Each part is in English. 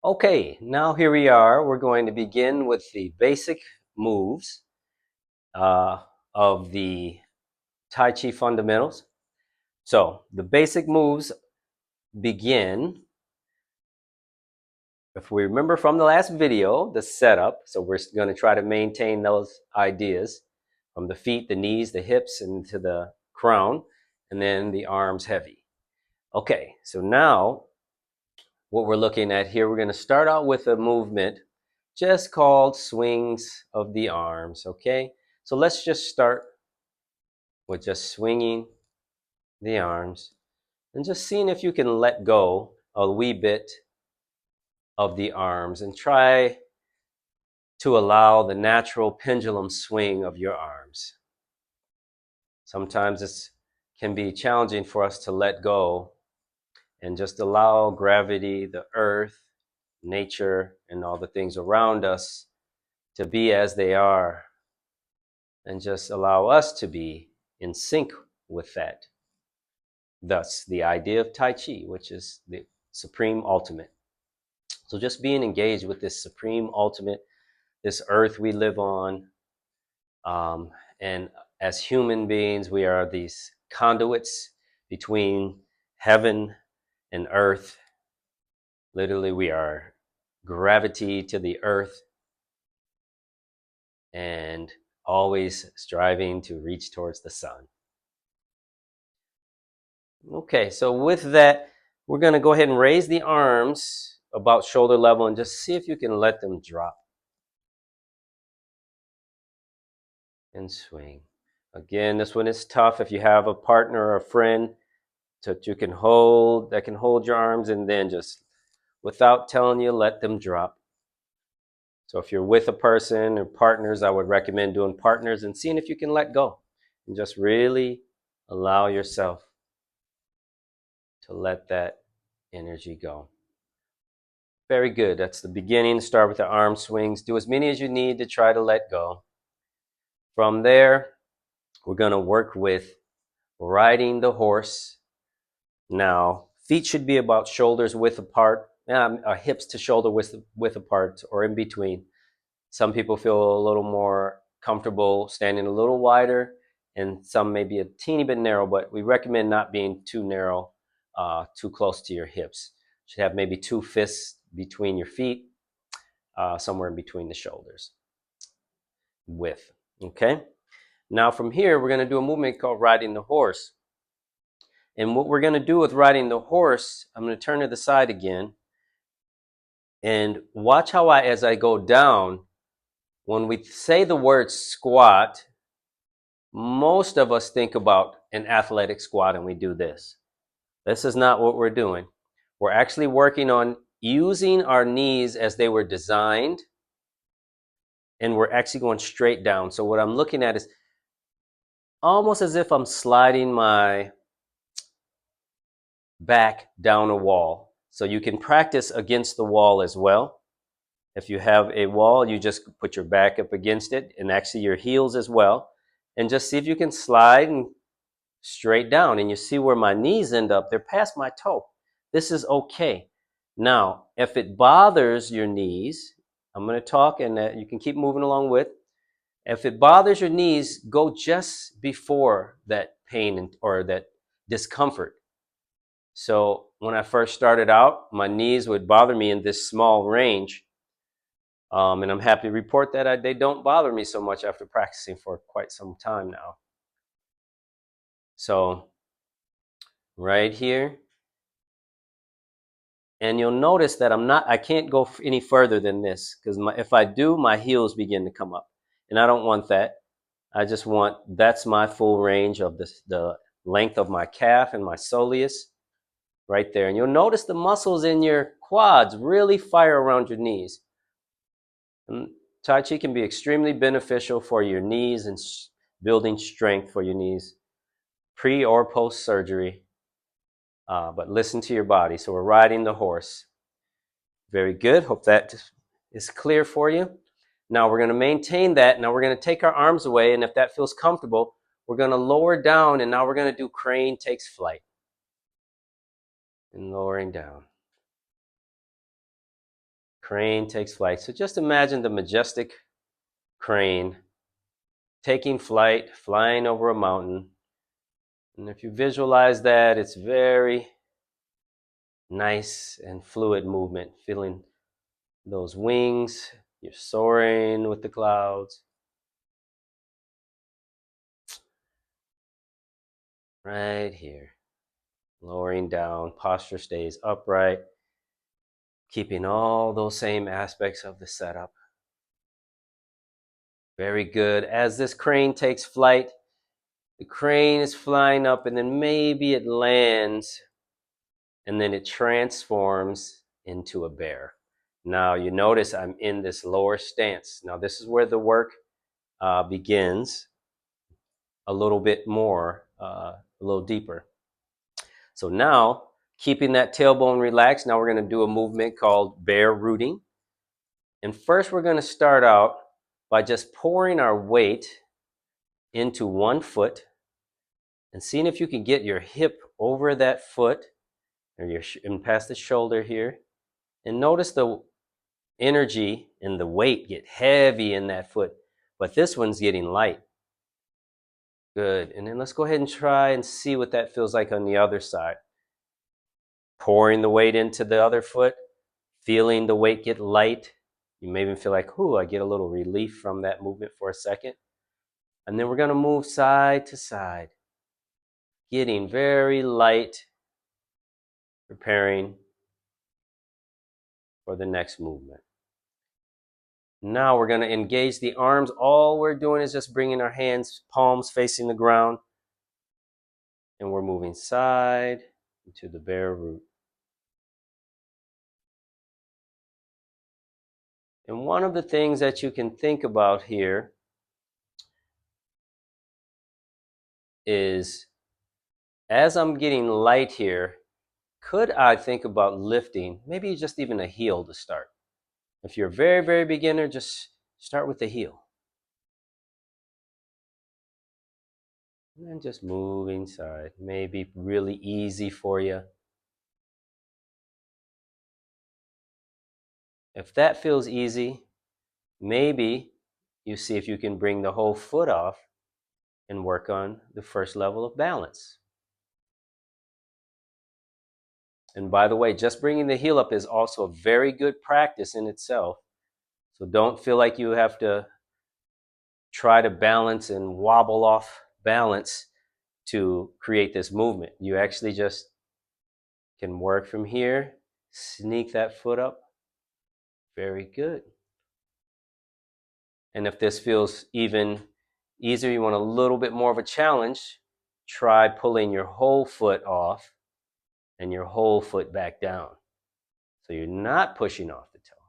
Okay, now here we are. We're going to begin with the basic moves uh, of the Tai Chi fundamentals. So the basic moves begin, if we remember from the last video, the setup. So we're going to try to maintain those ideas from the feet, the knees, the hips, and to the crown, and then the arms heavy. Okay, so now what we're looking at here, we're going to start out with a movement just called swings of the arms. Okay, so let's just start with just swinging the arms and just seeing if you can let go a wee bit of the arms and try to allow the natural pendulum swing of your arms. Sometimes it can be challenging for us to let go and just allow gravity, the earth, nature, and all the things around us to be as they are, and just allow us to be in sync with that. Thus, the idea of Tai Chi, which is the supreme ultimate. So, just being engaged with this supreme ultimate, this earth we live on, and as human beings, we are these conduits between heaven and earth. Literally, we are gravity to the earth and always striving to reach towards the sun. Okay, so with that, we're going to go ahead and raise the arms about shoulder level and just see if you can let them drop and swing. Again, this one is tough. If you have a partner or a friend that you can hold, that can hold your arms, and then just without telling you, let them drop. So if you're with a person or partners, I would recommend doing partners and seeing if you can let go and just really allow yourself to let that energy go. Very good. That's the beginning. Start with the arm swings. Do as many as you need to try to let go. From there, we're going to work with riding the horse. Now, feet should be about shoulders width apart, hips to shoulder width apart, or in between. Some people feel a little more comfortable standing a little wider, and some may be a teeny bit narrow, but we recommend not being too narrow, too close to your hips. You should have maybe 2 fists between your feet, somewhere in between the shoulders. Width. Okay? Now from here, we're going to do a movement called riding the horse. And what we're going to do with riding the horse, I'm going to turn to the side again. And watch how as I go down, when we say the word squat, most of us think about an athletic squat and we do this. This is not what we're doing. We're actually working on using our knees as they were designed, and we're actually going straight down. So what I'm looking at is almost as if I'm sliding my back down a wall. So you can practice against the wall as well. If you have a wall, you just put your back up against it and actually your heels as well. And just see if you can slide and straight down. And you see where my knees end up, they're past my toe. This is okay. Now, if it bothers your knees, I'm going to talk and you can keep moving along with. If it bothers your knees, go just before that pain or that discomfort. So when I first started out, my knees would bother me in this small range. And I'm happy to report that they don't bother me so much after practicing for quite some time now. So right here. And you'll notice that I can't go any further than this because if I do, my heels begin to come up. And I don't want that. I just want, that's my full range of the length of my calf and my soleus right there. And you'll notice the muscles in your quads really fire around your knees. And Tai Chi can be extremely beneficial for your knees and building strength for your knees, pre or post surgery. But listen to your body. So we're riding the horse. Very good. Hope that is clear for you. Now we're going to maintain that. Now we're going to take our arms away, and if that feels comfortable, we're going to lower down, and now we're going to do crane takes flight. And lowering down. Crane takes flight. So just imagine the majestic crane taking flight, flying over a mountain. And if you visualize that, it's very nice and fluid movement, feeling those wings. You're soaring with the clouds. Right here. Lowering down, posture stays upright, keeping all those same aspects of the setup. Very good. As this crane takes flight, the crane is flying up and then maybe it lands and then it transforms into a bear. Now you notice I'm in this lower stance. Now this is where the work begins a little bit more, a little deeper. So now, keeping that tailbone relaxed, now we're going to do a movement called bear rooting. And first we're going to start out by just pouring our weight into one foot and seeing if you can get your hip over that foot or and past the shoulder here. And notice the energy and the weight get heavy in that foot, but this one's getting light. Good. And then let's go ahead and try and see what that feels like on the other side. Pouring the weight into the other foot, feeling the weight get light. You may even feel like, ooh, I get a little relief from that movement for a second. And then we're going to move side to side, getting very light, preparing for the next movement. Now we're going to engage the arms. All we're doing is just bringing our hands, palms facing the ground. And we're moving side into the bear root. And one of the things that you can think about here is, as I'm getting light here, could I think about lifting, maybe just even a heel to start? If you're a very, very beginner, just start with the heel. And then just moving side, maybe really easy for you. If that feels easy, maybe you see if you can bring the whole foot off and work on the first level of balance. And by the way, just bringing the heel up is also a very good practice in itself. So don't feel like you have to try to balance and wobble off balance to create this movement. You actually just can work from here, sneak that foot up. Very good. And if this feels even easier, you want a little bit more of a challenge, try pulling your whole foot off and your whole foot back down. So you're not pushing off the toe.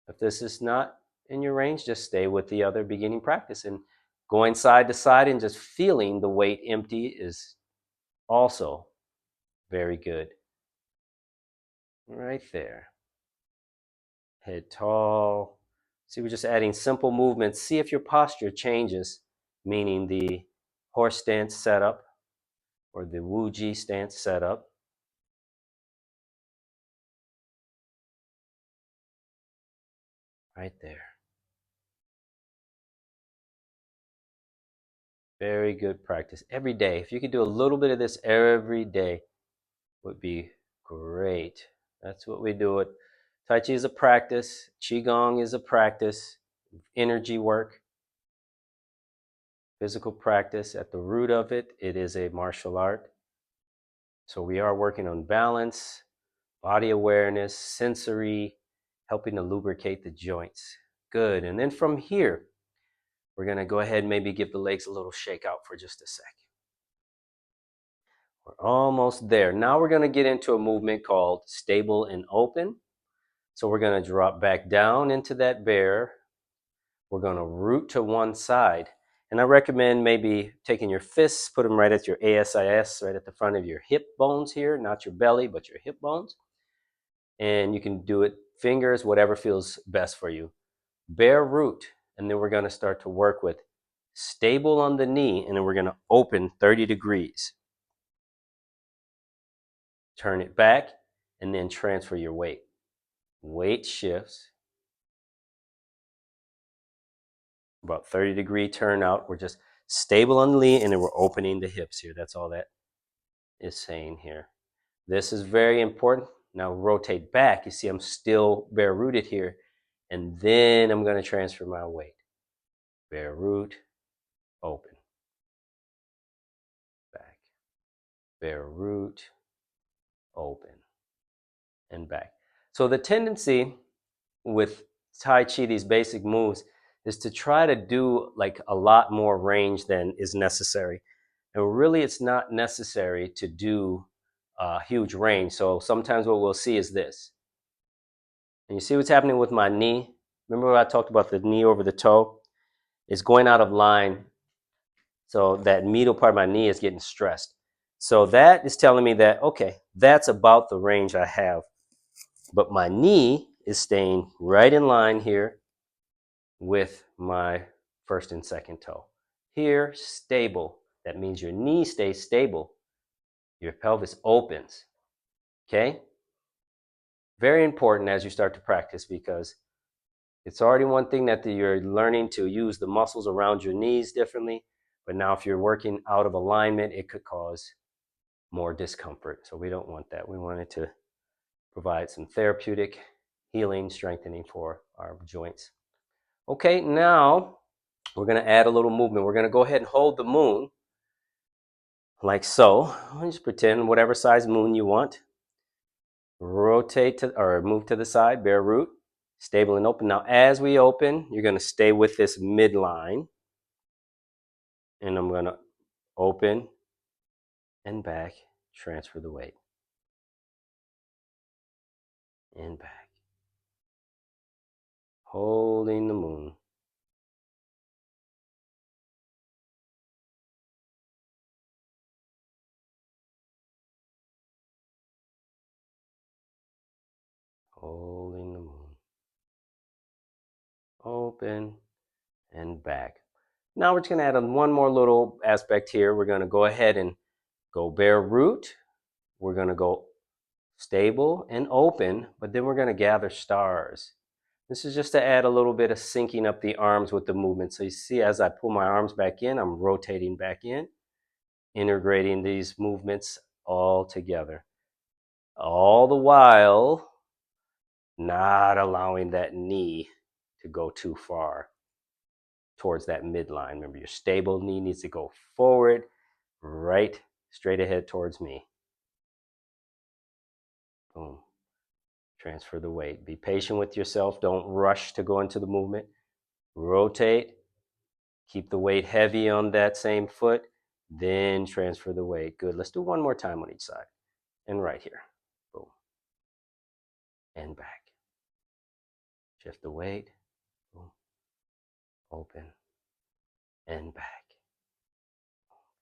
If this is not in your range, just stay with the other beginning practice. And going side to side and just feeling the weight empty is also very good. Right there. Head tall. See, we're just adding simple movements. See if your posture changes, meaning the horse stance setup or the Wu-Ji stance setup. Right there. Very good practice. Every day. If you could do a little bit of this every day, would be great. That's what we do it. Tai Chi is a practice. Qigong is a practice. Energy work. Physical practice. At the root of it, it is a martial art. So we are working on balance, body awareness, sensory, helping to lubricate the joints. Good. And then from here, we're going to go ahead and maybe give the legs a little shake out for just a sec. We're almost there. Now we're going to get into a movement called stable and open. So we're going to drop back down into that bear. We're going to root to one side. And I recommend maybe taking your fists, put them right at your ASIS, right at the front of your hip bones here, not your belly, but your hip bones. And you can do it fingers, whatever feels best for you. Bear root. And then we're going to start to work with stable on the knee, and then we're going to open 30 degrees. Turn it back, and then transfer your weight. weight shifts, about 30-degree turnout. We're just stable on the knee, and then we're opening the hips here. That's all that is saying here. This is very important. Now rotate back. You see I'm still bare rooted here. And then I'm going to transfer my weight. Bare root, open, back. Bare root, open, and back. So the tendency with Tai Chi, these basic moves, is to try to do like a lot more range than is necessary. And really, it's not necessary to do a huge range. So sometimes what we'll see is this. And you see what's happening with my knee? Remember what I talked about the knee over the toe? It's going out of line. So that medial part of my knee is getting stressed. So that is telling me that, okay, that's about the range I have. But my knee is staying right in line here with my first and second toe. Here, stable. That means your knee stays stable. Your pelvis opens. Okay? Very important as you start to practice, because it's already one thing that you're learning to use the muscles around your knees differently. But now if you're working out of alignment, it could cause more discomfort. So we don't want that. We want it to provide some therapeutic healing, strengthening for our joints. Okay, now we're going to add a little movement. We're going to go ahead and hold the moon like so. Just pretend whatever size moon you want. Rotate to, or move to the side, bare root, stable and open. Now as we open, you're going to stay with this midline. And I'm going to open and back, transfer the weight. And back. Holding the moon. Holding the moon. Open and back. Now we're just going to add one more little aspect here. We're going to go ahead and go bare root. We're going to go stable and open, but then we're going to gather stars. This is just to add a little bit of syncing up the arms with the movement. So you see as I pull my arms back in, I'm rotating back in, integrating these movements all together. All the while, not allowing that knee to go too far towards that midline. Remember, your stable knee needs to go forward, right, straight ahead towards me. Boom. Transfer the weight. Be patient with yourself. Don't rush to go into the movement. Rotate. Keep the weight heavy on that same foot. Then transfer the weight. Good. Let's do one more time on each side. And right here. Boom. And back. Shift the weight. Boom. Open. And back.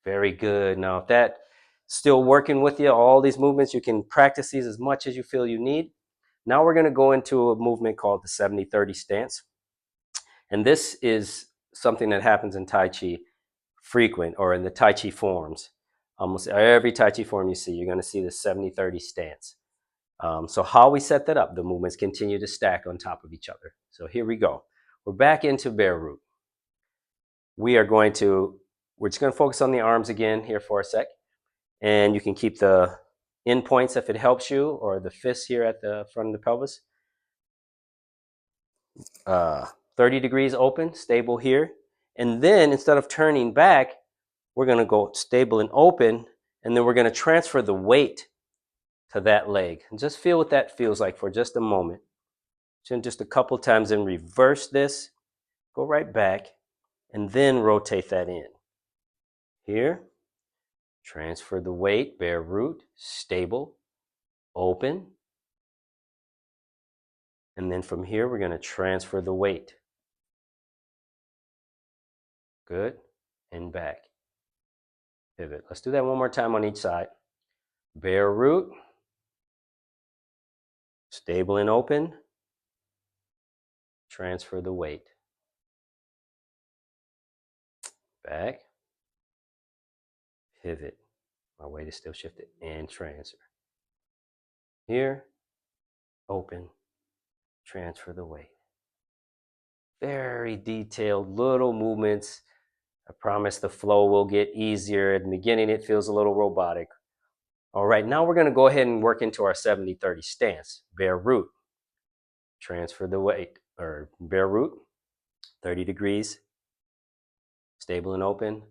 Very good. Now, if that's still working with you, all these movements, you can practice these as much as you feel you need. Now we're going to go into a movement called the 70-30 stance. And this is something that happens in Tai Chi frequent, or in the Tai Chi forms. Almost every Tai Chi form you see, you're going to see the 70-30 stance. So how we set that up, the movements continue to stack on top of each other. So here we go. We're back into bare root. We're just going to focus on the arms again here for a sec. And you can keep the end points if it helps you, or the fists here at the front of the pelvis. 30 degrees open, stable here. And then instead of turning back, we're going to go stable and open, and then we're going to transfer the weight to that leg. And just feel what that feels like for just a moment. Just a couple times, and reverse this, go right back, and then rotate that in. Here, transfer the weight, bare root, stable, open. And then from here, we're going to transfer the weight. Good. And back. Pivot. Let's do that one more time on each side. Bare root. Stable and open. Transfer the weight. Back. Pivot. My weight is still shifted. And transfer. Here. Open. transfer the weight. Very detailed little movements. I promise the flow will get easier. At the beginning, it feels a little robotic. All right, now we're going to go ahead and work into our 70-30 stance. Bare root. Transfer the weight, or bare root, 30 degrees, stable and open.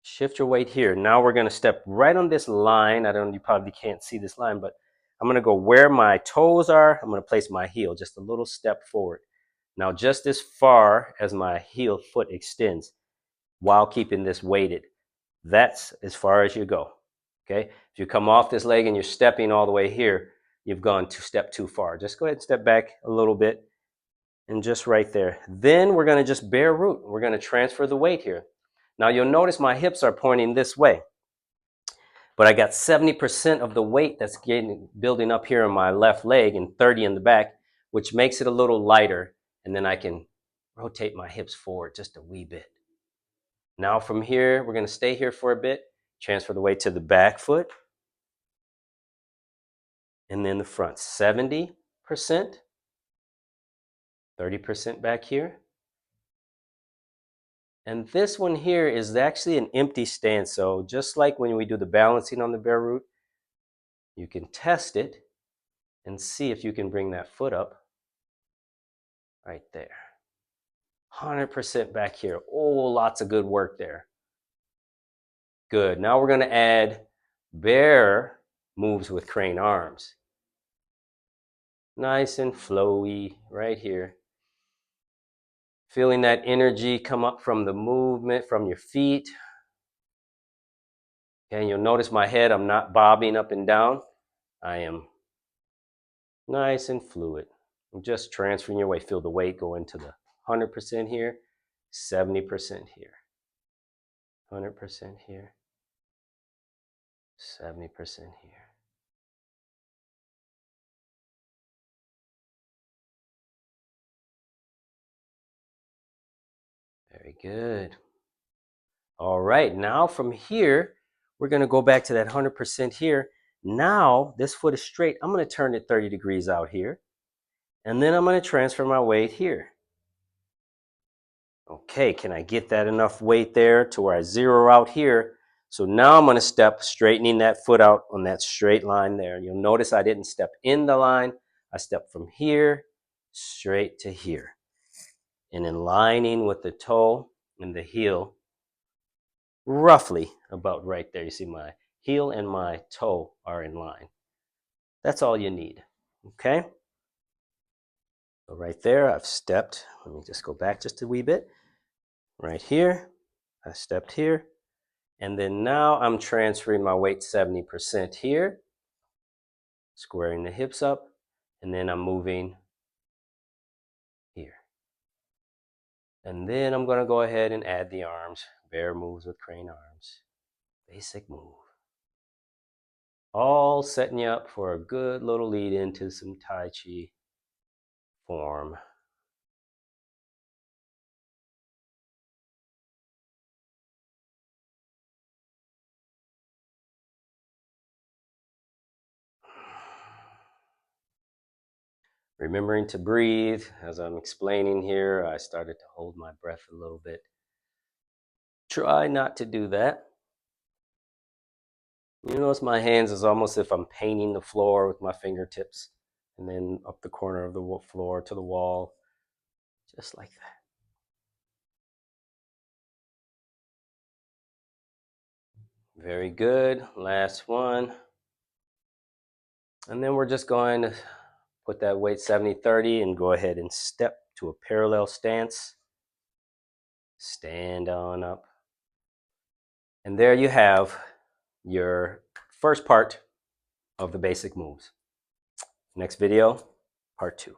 Shift your weight here. Now we're going to step right on this line. You probably can't see this line, but I'm going to go where my toes are. I'm going to place my heel just a little step forward. Now just as far as my heel foot extends while keeping this weighted. That's as far as you go. Okay. If you come off this leg and you're stepping all the way here, you've gone to step too far. Just go ahead and step back a little bit and just right there. Then we're going to just bare root. We're going to transfer the weight here. Now you'll notice my hips are pointing this way, but I got 70% of the weight that's building up here in my left leg and 30 in the back, which makes it a little lighter. And then I can rotate my hips forward just a wee bit. Now from here, we're going to stay here for a bit, transfer the weight to the back foot, and then the front. 70%, 30% back here. And this one here is actually an empty stance. So just like when we do the balancing on the bare root, you can test it and see if you can bring that foot up right there. 100% back here. Oh, lots of good work there. Good. Now we're going to add bare moves with crane arms. Nice and flowy right here. Feeling that energy come up from the movement, from your feet. Okay, you'll notice my head, I'm not bobbing up and down. I am nice and fluid. I'm just transferring your weight. Feel the weight go into the 100% here, 70% here, 100% here, 70% here. Very good. All right, now from here, we're going to go back to that 100% here. Now, this foot is straight. I'm going to turn it 30 degrees out here. And then I'm going to transfer my weight here. Okay, can I get that enough weight there to where I zero out here? So now I'm going to step, straightening that foot out on that straight line there. You'll notice I didn't step in the line. I stepped from here straight to here. And in lining with the toe and the heel, roughly about right there. You see my heel and my toe are in line. That's all you need. Okay? So right there, I've stepped. Let me just go back just a wee bit. Right here, I stepped here. And then now I'm transferring my weight 70% here, squaring the hips up, and then I'm moving here. And then I'm going to go ahead and add the arms, bare moves with crane arms, basic move. All setting you up for a good little lead into some Tai Chi form. Remembering to breathe. As I'm explaining here, I started to hold my breath a little bit. Try not to do that. You notice my hands is almost if I'm painting the floor with my fingertips, and then up the corner of the floor to the wall, just like that. Very good. Last one. And then we're just going to put that weight 70-30 and go ahead and step to a parallel stance. Stand on up. And there you have your first part of the basic moves. Next video, part 2.